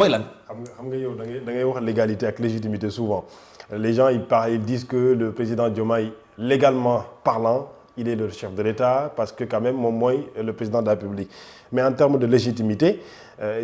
mooy lan. xam nga yow da ngay wax légalité ak légitimité souvent les gens ils disent que le président Diomaye légalement parlant il est le chef de l'État parce que quand même moom mooy le président de la République mais en termes de légitimité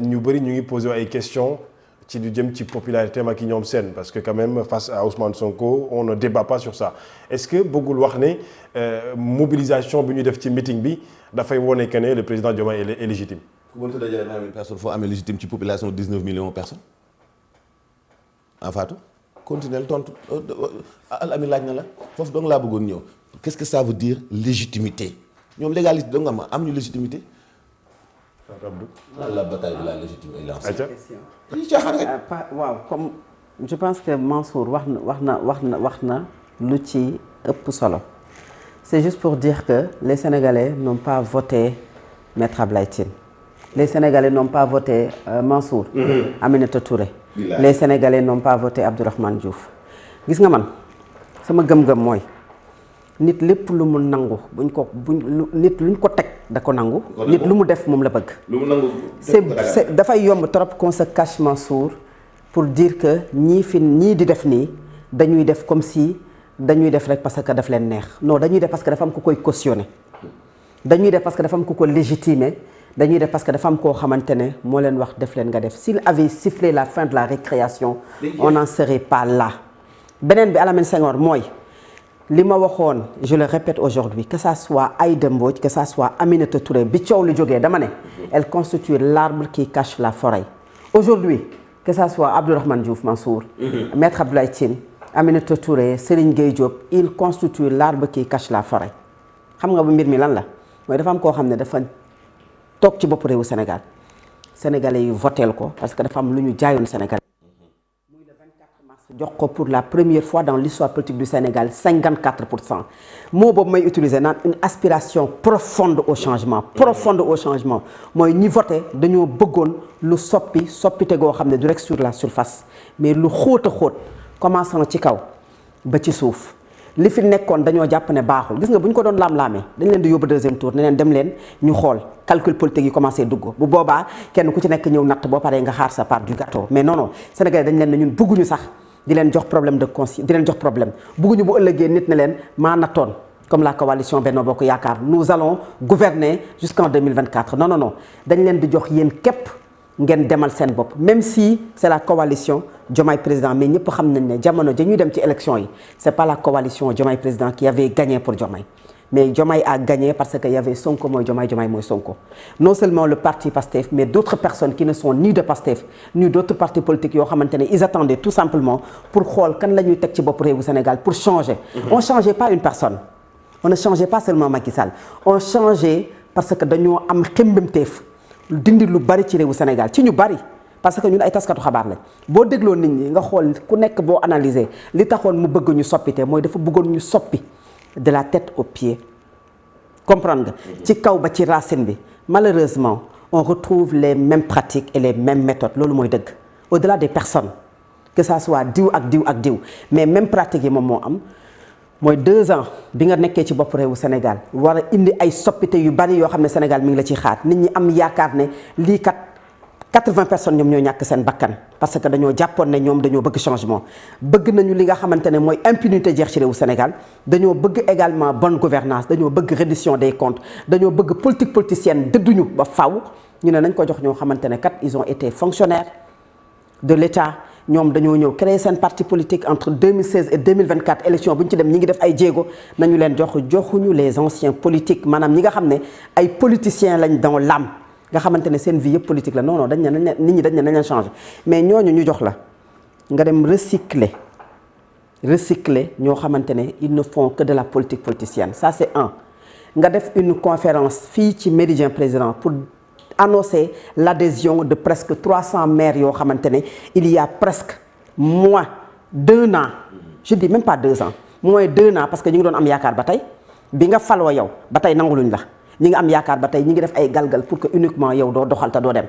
ñu bëri ñu ngi poser ay questions ci lu jëm ci popularité ma ki ñoom seen parce que quand même face à Ousmane Sonko on ne débat pas sur ça est-ce que bëggul wax ne mobilisation bi ñu def ci meeting bi dafay wone que ne le président Diomaye est légitime. ku mënta dajale 20 000 personnes foo amee légitime ci population 19 millions de personnes en Fatou continuer tontu Al Amine laaj na la foofu dong laa bëggoon ñëw qu'est-ce que ça veut dire légitimité ñoom légalité dong am ñu légitimité. la bataille de la légitimité lancée. waaw comme je pense que Mansour wax na lu ci ëpp solo c'est juste pour dire que les Sénégalais n'ont pas voté Maître Ablaye Tine. Les Sénégalais n'ont pas voté Mansour. Aminata Touré. Les Sénégalais n'ont pas voté Abdourahmane Diouf. gis nga man sama gëm-gëm mooy nit lépp lu mu nangu nit luñ ko teg da ko nangu. nit lu mu def moom la bëgg. lu mu nangu c'est dafay yomb trop qu'on se cache Mansour pour dire que ñii di def nii dañuy def comme si dañuy def rek parce que daf leen neex non dañuy def parce que dafa am ku koy cautionner dañuy def parce que dafa am ku ko légitimer. dañuy def parce que dafa am koo xamante ne moo leen wax def leen nga def s'il avait sifflé la fin de la récréation on n'en serait pas là beneen bi Alamine Senghor mooy li ma waxoon je le répète aujourd'hui que ça soit Aïda Mbodj que ça soit Aminata Touré bi coow lu jógee dama ne elle constitue l'arbre qui cache la forêt aujourd'hui que ça soit Abdourahmane Diouf Mansour Maître Abdoulaye Tine Aminata Touré Serigne Gueye Diop il constitue l'arbre qui cache la forêt xam nga bu mbir mi lan la mooy dafa am koo xam ne dafa toog ci bopp réewu Sénégal sénégalais yi voteel ko parce que dafa am lu ñu jaayoon Sénégal muy le 24 mars jox ko pour la première fois dans l'histoire politique du Sénégal 54% moo boobu may utiliser naan une aspiration profonde au changement mooy ñi voté dañoo bëggoon lu soppite goo xam ne du rek sur la surface mais lu xóot a xóot commençant ci kaw ba ci suuf li fi nekkoon dañoo jàpp ne baaxul gis nga bu ñu ko doon laam-laamee dañ leen di yóbbu deuxième tour ne leen dem leen ñu xool calcul politique yi commencé dugg bu boobaa kenn ku ci nekk ñëw natt boo paree nga xaar sa part du gâteau mais non Sénégalais dañ leen ne ñun bëgguñu sax di leen jox problème de conscience di leen jox problème bëgguñu bu ëllëgee nit ne leen maa nattoon comme la coalition Benno Bokk Yaakaar nous allons gouverner jusqu'en 2024 non dañ leen di jox yéen képp ngeen demal seen bopp même si c'est la coalition Diomaye président mais ñëpp xam nañ ne jamono ja ñuy dem ci élection yi c'est pas la coalition Diomaye président qui avait gagné pour Diomaye mais Diomaye a gagné parce que y avait Sonko mooy Diomaye mooy Sonko non seulement le parti PASTEF mais d'autres personnes qui ne sont ni de PASTEF ni d'autres partis politiques yoo xamante ne ils attendaient tout simplement pour xool kan la ñuy teg ci bopp réewu Sénégal pour changer on changeait pas une personne on ne changeait pas seulement Macky Sall on changeait parce que dañoo am xemmemteef dindi lu bari ci réewu Sénégal ci ñu bari parce que ñun ay taskatu xabaar lañ boo dégloo nit ñi nga xool ku nekk boo analyser li taxoon mu bëgg ñu soppite mooy dafa bëggoon ñu soppi de la tête aux pieds comprendre nga ci kaw ba ci racine bi malheureusement on retrouve les mêmes pratiques et les mêmes méthodes loolu mooy dëgg au-delà des personnes que ça soit diw ak diw mais même pratique yi moom moo am mooy 2 ans bi nga nekkee ci bopp réewu Sénégal war a indi ay soppite yu bari yoo xam ne Sénégal mi ngi la ciy xaar nit ñi am yaakaar ne lii kat 80 personnes ñoom ñoo ñàkk seen bakkan parce que dañoo jàppoon ne ñoom dañoo bëgg changement bëgg nañu li nga xamante ne mooy impunité jeex ci réewu Sénégal dañoo bëgg également bonne gouvernance dañoo bëgg reddition des comptes dañoo bëgg politique politicienne dëdduñu ba faw ñu ne nañ ko jox ñoo xamante ne kat ils ont été fonctionnaires de l'État ñoom dañoo ñëw créer seen parti politique entre 2016 et 2024 élection bu ñu ci dem ñi ngi def ay jéego nañu leen joxuñu les anciens politiques maanaam ñi nga xam ne ay politiciens lañ dans l'âme nga xamante ne seen vie yëpp politique la non dañ ne nit ñi dañ ne nañ leen changer mais ñooñu ñu jox la nga dem recycler ñoo xamante ne ils ne font que de la politique politicienne ça c'est un nga def une conférence fii ci Méridien Président pour annoncer l'adhésion de presque 300 maires yoo xamante ne il y a presque moins d'1 an je dis même pas 2 ans moins d'1 an parce que ñu ngi doon am yaakaar ba tey bi nga faloo yow ba tey nanguluñ la ñi ngi am yaakaar ba tey ñi ngi def ay galgal pour que uniquement yow doo doxal te doo dem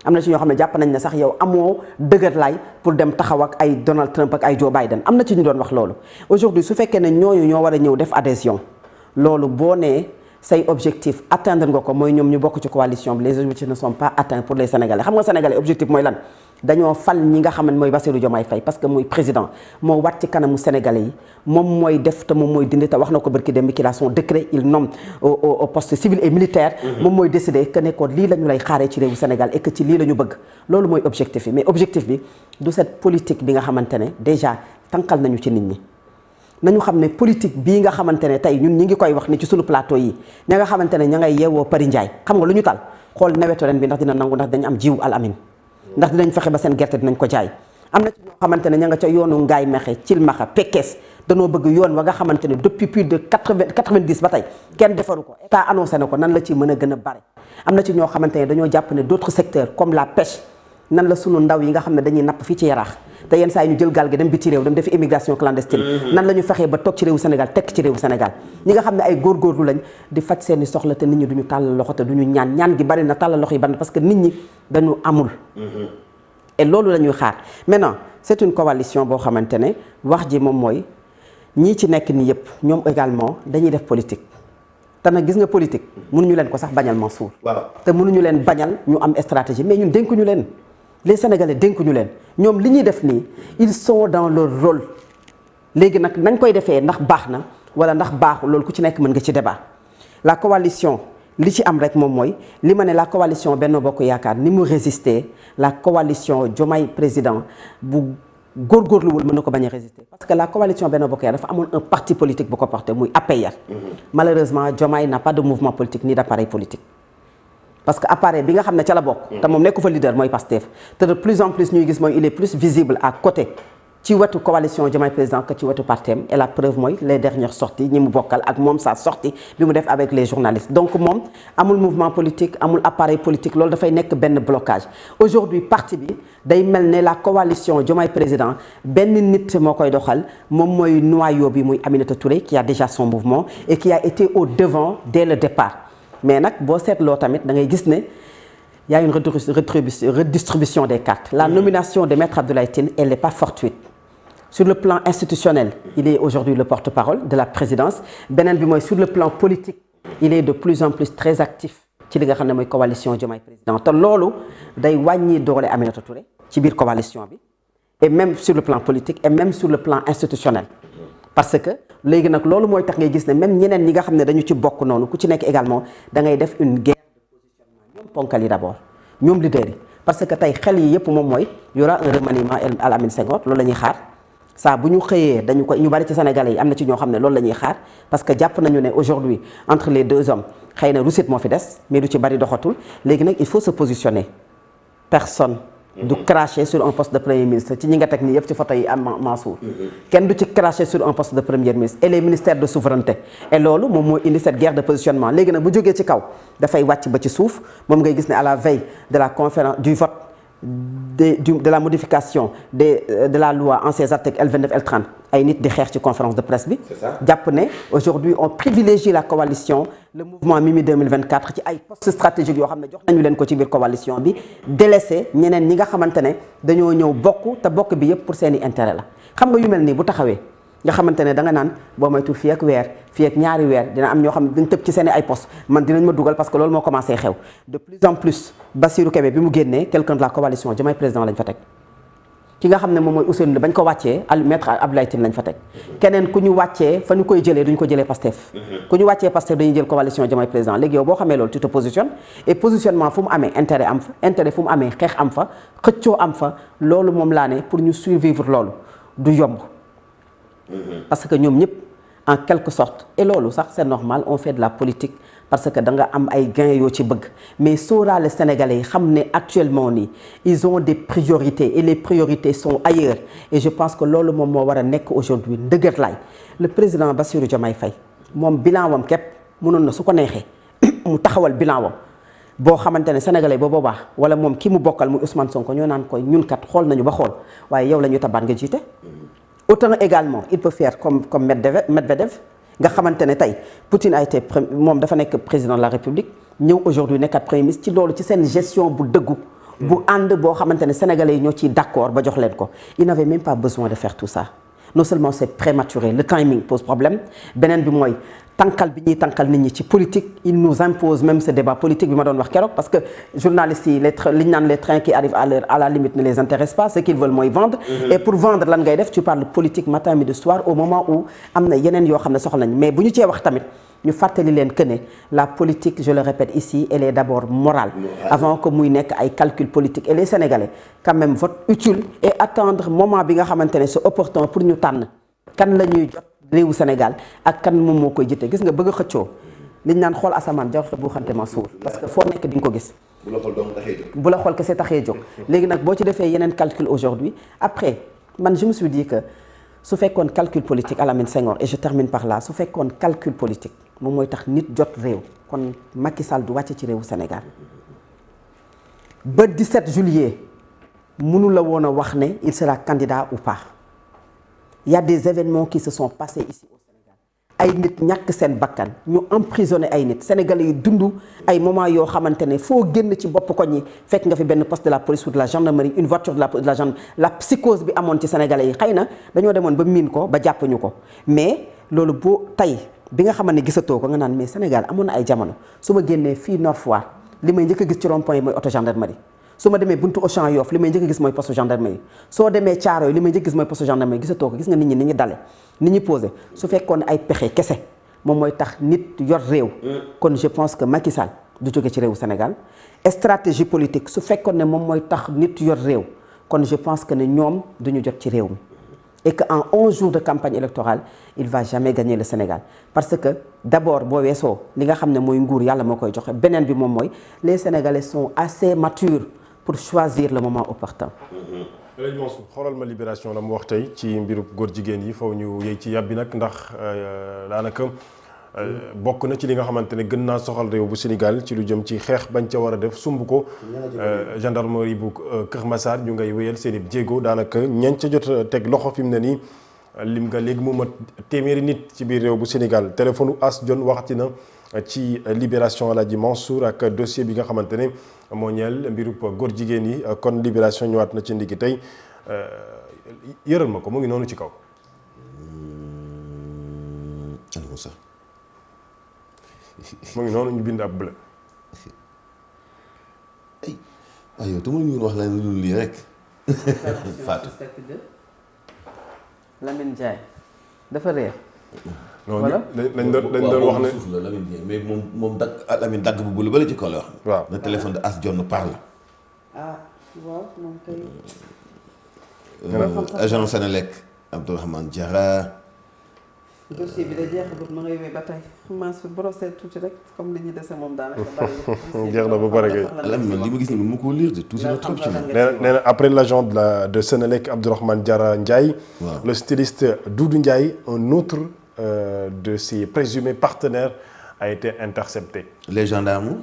am na ci ñoo xam ne jàpp nañ ne sax yow amoo dëgër laay pour dem taxaw ak ay Donald Trump ak ay Joe Biden am na ci ñu doon wax loolu aujourd'hui su fekkee ne ñooñu ñoo war a ñëw def adhésion loolu boo nee say objectif atteindre nga ko mooy ñoom ñu bokk ci coalition bi les objectifs ne sont pas atteints pour les Sénégalais xam nga Sénégalais objectif mooy lan dañoo fal ñi nga xam ne mooy Bassirou Diomaye Faye parce que mooy président moo wat ci kanamu sénégalais yi moom mooy def te moom mooy dindi te wax na ko barki dem qu'il a son décret il nomme au poste civil et militaire moom mooy décider que ne ko lii la ñu lay xaaree ci réewu Sénégal et que ci lii la ñu bëgg loolu mooy objectif bi mais objectif bi du cette politique bi nga xamante ne déjà tànqal nañu ci nit ñi nañu xam ne politique bii nga xamante ne tey ñun ñi ngi koy wax ni ci sunu plateau yi ña nga xamante ne ña ngay yeewoo Paris Ndiaye xam nga lu ñu tal xool nawetu ren bi ndax dina nangu ndax dañu am jiw al amin ndax dinañ fexe ba seen gerte dinañ ko jaay am na ci ñoo xamante ne ña nga ca yoonu Ngaay Mexe Cilmaxa Pekes danoo bëgg yoon wa nga xamante ne depuis plus de 90 ba tey kenn defaru ko état annoncé na ko nan la ci mën a gën a bare am na ci ñoo xamante ne dañoo jàpp ne d'autres secteurs comme la pêche nan la sunu ndaw yi nga xam ne dañuy napp fii ci Yaraax te yenn saa yi ñu jël gaal gi dem biti réew dem def immigration clandestine nan la ñu fexee ba toog ci réewu Sénégal tekk ci réewu Sénégal ñi nga xam ne ay góorgóorlu lañ di faj seeni soxla te nit ñi duñu tàllal loxo te duñu ñaan gi bari na tàllal loxo yi bari parce que nit ñi dañu amul et loolu la ñuy xaar maintenant c'est une coalition boo xamante ne wax ji moom mooy ñii ci nekk nii yëpp ñoom également dañuy def politique te nag gis nga politique mënuñu leen ko sax bañal Mansour te mënuñu leen bañal ñu am stratégie mais ñun dénkuñu leen les Sénégalais dénkuñu leen ñoom li ñuy def nii ils sont dans leur rôle léegi nag nañ koy defee ndax baax na wala ndax baaxul loolu ku ci nekk mën nga ci débat la coalition li ci am rek moom mooy li ma ne la coalition Benno Bokk Yaakaar ni mu résister la coalition Diomaye président bu góorgóorluwul mën na ko bañ a résister parce que la coalition Benno Bokk Yaakaar dafa amoon un parti politique bu ko porté muy APR malheureusement Diomaye n'a pas de mouvement politique ni d'appareil politique parce que appareil bi nga xam ne ca la bokk te moom nekku fa leader mooy Pastef te de plus en plus ñuy gis mooy il est plus visible à côté ci wetu coalition Diomaye président que ci wetu partem et la preuve mooy les dernières sorties ñi mu bokkal ak moom sa sortie bi mu def avec les journalistes donc moom amul mouvement politique amul appareil politique loolu dafay nekk benn blocage aujourd'hui parti bi day mel ne la coalition Diomaye président benn nit moo koy doxal moom mooy noyau bi muy Aminata Touré qui a déjà son mouvement et qui a été au devant dès le départ mais nag boo seetloo tamit da ngay gis ne y a une redistribution des cartes la nomination de Maître Abdoulaye Tine elle n'est pas fortuite sur le plan institutionnel il est aujourd'hui le porte-parole de la présidence beneen bi mooy sur le plan politique il est de plus en plus très actif ci li nga xam ne mooy coalition Diomaye président te loolu day wàññi doole Aminata Touré ci biir coalition bi et même sur le plan politique et même sur le plan institutionnel parce que léegi nag loolu mooy tax ngay gis ne même ñeneen ñi nga xam ne dañu ci bokk noonu ku ci nekk également da ngay def une guerre de positionnement ñoom ponkal yi d'abord ñoom leaders yi parce que tey xel yi yëpp moom mooy y aura un remaniement à Lamine Senghor loolu la ñuy xaar saa bu ñu xëyee dañu ko ñu bari ci Sénégalais yi am na ci ñoo xam ne loolu la ñuy xaar parce que jàpp nañu ne aujourd'hui entre les deux hommes xëy na Rousset moo fi des mais du ci bari doxatul léegi nag il faut se positionner personne du cracher sur un poste de premier ministre ci ñi nga teg nii yëpp ci photo yi am Mansour kenn du ci cracher sur un poste de premier ministre et les ministères de souveraineté et loolu moom moo indi cette guerre de positionnement léegi nag bu jógee ci kaw dafay wàcc ba ci suuf moom ngay gis ne à la veille de la conférence du vote de la modification de la loi en ses articles L29 L30 ay nit di xeex ci conférence de presse bi jàpp ne aujourd'hui on privilégie la coalition le mouvement Mimi 2024 ci ay postes stratégiques yoo xam ne jox nañu leen ko ci biir coalition bi délaissé ñeneen ñi nga xamante ne dañoo ñëw bokk te bokk bi yëpp pour seeni intérêt la xam nga yu mel nii bu taxawee nga xamante ne da nga naan boo moytul fii ak weer fii ak ñaari weer dina am ñoo xam ne dañ tëb ci seen ay poste man dinañ ma dugal parce que loolu moo commencé xew de plus en plus Bassirou Kébé bi mu génnee quelqu'un de la coalition Diomaye président lañ fa teg ki nga xam ne moom mooy Ousseynou bañ ko wàccee Maître Abdoulaye Tine lañ fa teg keneen ku ñu wàccee fa ñu koy jëlee duñ ko jëlee Pastef ku ñu wàccee Pastef dañuy jël coalition Diomaye président léegi yow boo xamee loolu tu te positionnes et positionnement fu mu amee intérêt am fa intérêt fu mu amee xeex am fa xëccoo am fa loolu moom laa ne pour ñu survivre loolu du yomb parce que ñoom ñëpp en quelque sorte et loolu sax c'est normal on fait de la politique parce que da nga am ay gains yoo ci bëgg mais sóoraale sénégalais yi xam ne actuellement nii ils ont des priorités et les priorités sont ailleurs et je pense que loolu moom moo war a nekk aujourd'hui ndëgër laay le président Bassirou Diomaye Faye moom bilan wam képp mënoon na su ko neexee mu taxawal bilan wam boo xamante ne sénégalais ba boobaa wala moom ki mu bokkal muy Ousmane Sonko ñoo naan koy ñun kat xool nañu ba xool waaye yow la ñu tabaat nga jiite. Autant également il peut faire comme Medvedev nga xamante ne tey Poutine a été moom dafa nekk président de la République ñëw aujourd'hui nekkat premier ministre ci loolu ci seen gestion bu dëggu bu ànd boo xamante ne sénégalais yi ñoo ciy d'accord ba jox leen ko il n'avait même pas besoin de faire tout ça non seulement c'est prématuré le timing pose problème beneen bi mooy tànqal bi ñuy tànqal nit ñi ci politique il nous impose même ce débat politique bi ma doon wax keroog parce que journalistes yi li ñu naan les trains qui arrivent à l'heure à la limite ne les intéressent pas ce qu'ils veulent mooy vendre et pour vendre lan ngay def tu parles politique matin midi soir au moment où am na yeneen yoo xam ne soxla nañ mais bu ñu cee wax tamit ñu fàttali leen que ne la politique je le répète ici elle est d'abord morale avant que muy nekk ay calcul politique et les Sénégalais quand même votent utile et attendre moment bi nga xamante ne c'est opportun pour ñu tànn kan la ñuy jot réewu Sénégal ak kan moom moo koy jëte gis nga bëgg a xëccoo liñ naan xool asamaan jarut bu xante ma suur parce que foo nekk di nga ko gis bu la xool dong taxee jóg. bu la xool kese taxee jóg léegi nag boo ci defee yeneen calcul aujourd'hui après man je me suis dit que su fekkoon calcul politique Alamine Senghor et je termine par là su fekkoon calcul politique moom mooy tax nit jot réew kon Macky Sall du wàcce ci réewu Sénégal ba 17 juillet mënu la woon a wax ne il sera candidat ou pas il y a des événements qui se sont passés ici au Sénégal ay nit ñàkk seen bakkan ñu emprisonné ay nit sénégalais yi dund ay moments yoo xamante ne foo génn ci bopp koñ yi fekk nga fi benn poste de la police ou de la gendarmerie une voiture de la gendarmerie la psychose bi amoon ci sénégalais yi xëy na dañoo demoon ba miin ko ba jàppuñu ko mais loolu boo tey bi nga xamante ne gisatoo ko nga naan mais Sénégal amoon na ay jamono su ma génnee fii Nord Foire li may njëkk a gis ci rond-point yi mooy auto gendarmerie su ma demee buntu Auchan Yoff li may njëkk a gis mooy poste gendarmerie soo demee Thiaroye li may njëkk a gis mooy poste gendarmerie gisatoo ko gis nga nit ñi ni ñu dale ni ñu posé su fekkoon ay pexe kese moom mooy tax nit yor réew kon je pense que Macky Sall du jóge ci réewu Sénégal stratégie politique su fekkoon ne moom mooy tax nit yor réew kon je pense que ne ñoom duñu jot ci réew mi et que en 11 jours de campagne électorale il va jamais gagner le Sénégal parce que d'abord boo weesoo li nga xam ne mooy nguur yàlla moo koy joxe beneen bi moom mooy les Sénégalais sont assez matures pour choisir le moment opportun. léegi moom xoolal ma Libération la mu wax tey ci mbirub góor jigéen yi foofu ñu yëy ci yàbbi nag ndax daanaka bokk na ci li nga xamante ne gën naa soxal réew bu Sénégal ci lu jëm ci xeex bañ ca war a def sumb ko gendarmerie bu Kër Massar ñu ngay wéyal seen i jéego daanaka ñañ ca jot teg loxo fi mu ne nii lim nga léegi mu mat téeméeri nit ci biir réew bu Sénégal téléphone As Dione waxati na ci Libération Alaaji Mansour ak dossier bi nga xamante ne moo ñeel mbirub góor jigéen yi kon Libération ñëwaat na ci ndigi tey yëral ma ko mu ngi noonu ci kaw. mu ngi noonu ñu bind ab bleu. ay waaye yow te mënuñu wax la lu lii rek. Fatou. Lamine Ndiaye dafa réer. non dañ doon wax ne suuf la Lamine Ndiaye mais moom Lamine dagg bu bulu bala ci kaw la wax. waaw le téléphone de As Dione parle. ah waaw moom kay. agent Senelec Abdourahmane Diarra. dossier bi da jeexagut ma ngay wéy ba tey Mansour brosser tuuti rek comme li ñu dese moom daanaka bari. jeex na ba pare kay. Lamine li ma gis nii mu ko lire de tout c'est trop ci moom. nee na après l'agent de Senelec Abdourahmane Diarra Ndiaye. waaw le styliste Doudou Ndiaye un autre de ses présumés partenaires a été intercepté. Les gendarmes.